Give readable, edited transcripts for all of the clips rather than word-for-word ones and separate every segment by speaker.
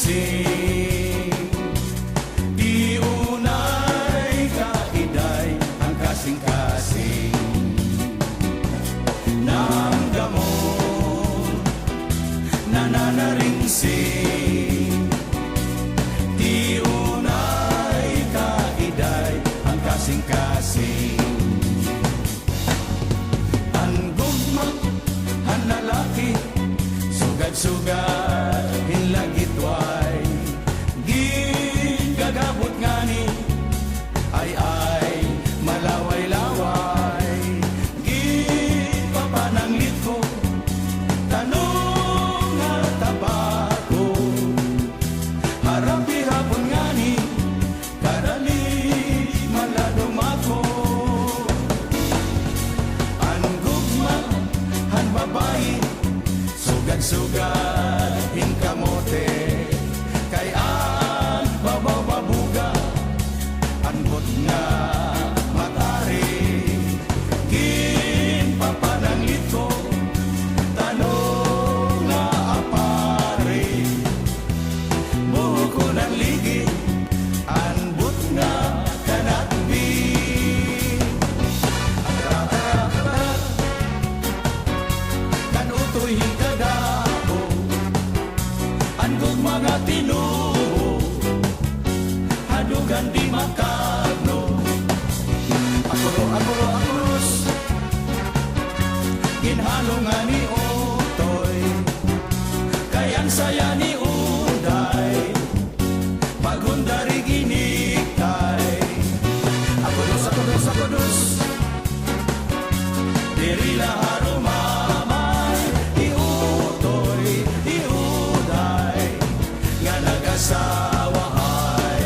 Speaker 1: gising. Di unay kaiday ang kasing-kasing ng gamot na nanaringsing. Di unay kaiday ang kasing-kasing. Ang gugma, ang lalaki, sugad-sugad, hinlagitway, gigagabot ngani, ay malaway-laway, gipapananglit ko, tanong nga tabako, harapi hapon ngani, kadali maladong ako. Ang gugma, ang babae, sugad-sugad, hingkamote, kay ang babaw-babuga, ang bot nga matari, ginpapananglit ko, tanong nga apari, buho ko ng ligi, ang bot nga kanatbi. Kan utoy hingkadako, ang mga tinuo, hadugan di makagno. Akurus, ginhalo nga ni Otoy, kayang saya ni Uday, pagundari giniktay. Akurus, dirila harumamay, iutoy, iuday, nga nagasawahay.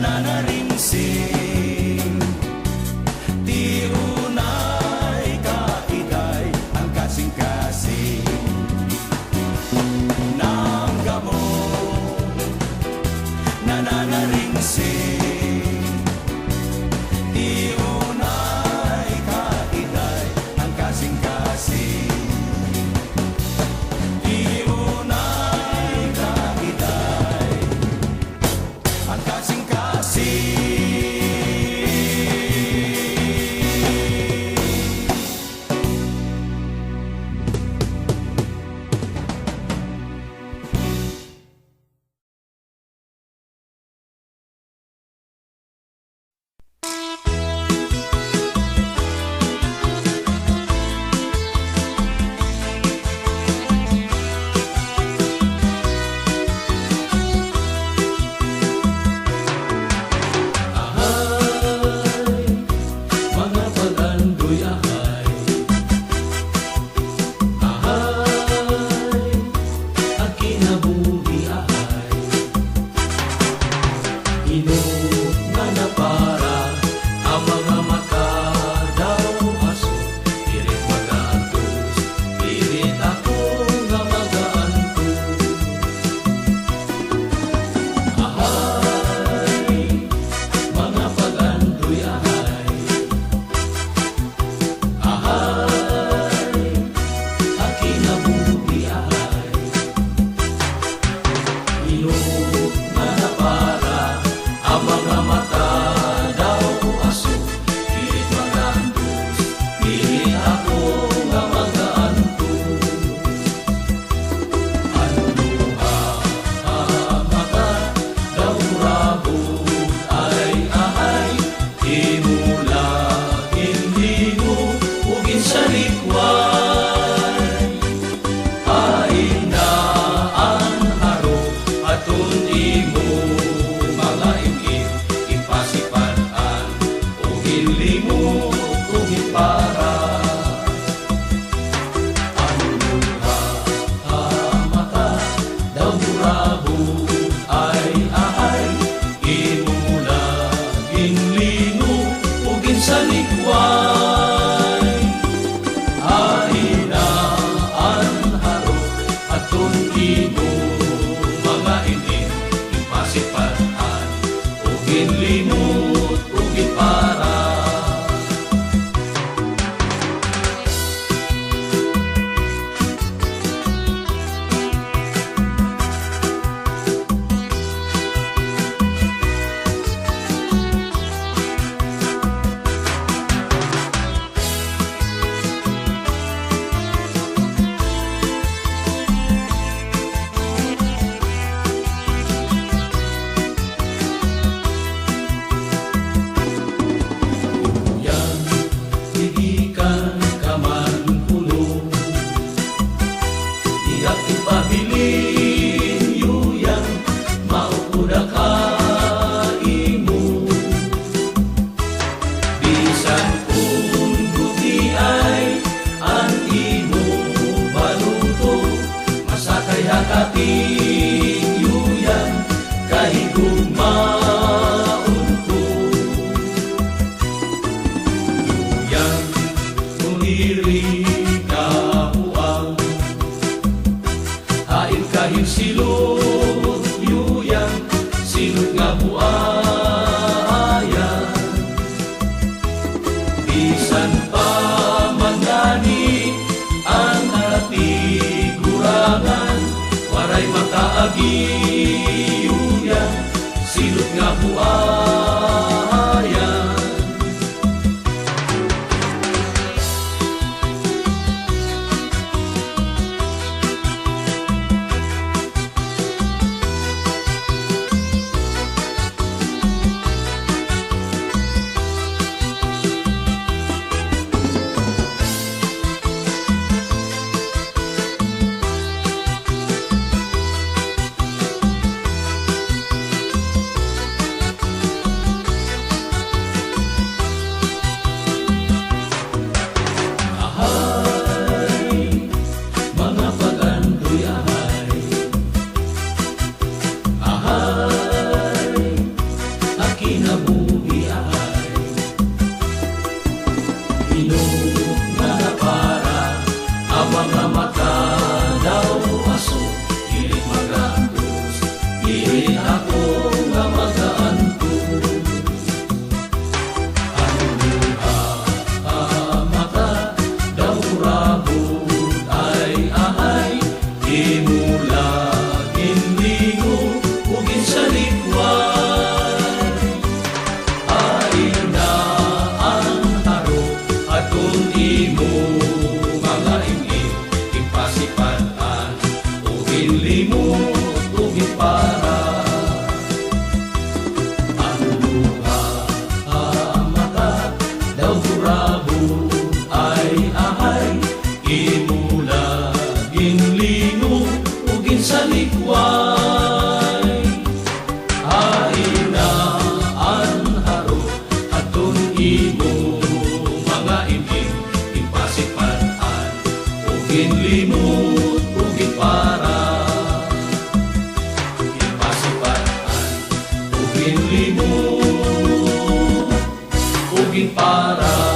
Speaker 1: nananaringsing. Di unay kaiday ang kasing-kasing ng gamot nananaringsing. Di unay kaiday ang kasing-kasing. Di unay kaiday ang kasing-kasing. Mga pagandoy ahay, ahay, at kinabuhi ahay. Inog nga na para ang mga mata daw aso. Pilit mag-aantos, pilit ako nga mag-aantos. Ahay, mga pagandoy ahay, ahay, at kinabuhi ahay. Inog nga na para ang mga mata daw aso. Pilit mag-aantos, pilit ako nga mag-aantos. Ano luha ang mata daw rabo ay ahay. Imula inligo ugin sa likway. Ain na ang haro atun imo mga imim ipasipan-an ugin limot ugin para. Ano luha ang mata daw rabo ay ahay. Imula ginlingo ugin sa likway. Ain na ang haro atun imo mga imim ipasipan-an ugin limot ugin para. Yan, higikan ka man puno, iyak ipabilin yuyan, maupuda ka imo. Bisan kung dugi ay ang imo baluto, masakay hakating yuyan, kahigugmaon ko. Yuyan, kumiri ka buang, hain kahil silot yuyan, silot nga buayan. Bisan pa mangani ang natigurangan, waray makaagi yuyan, silot nga buayan. maging para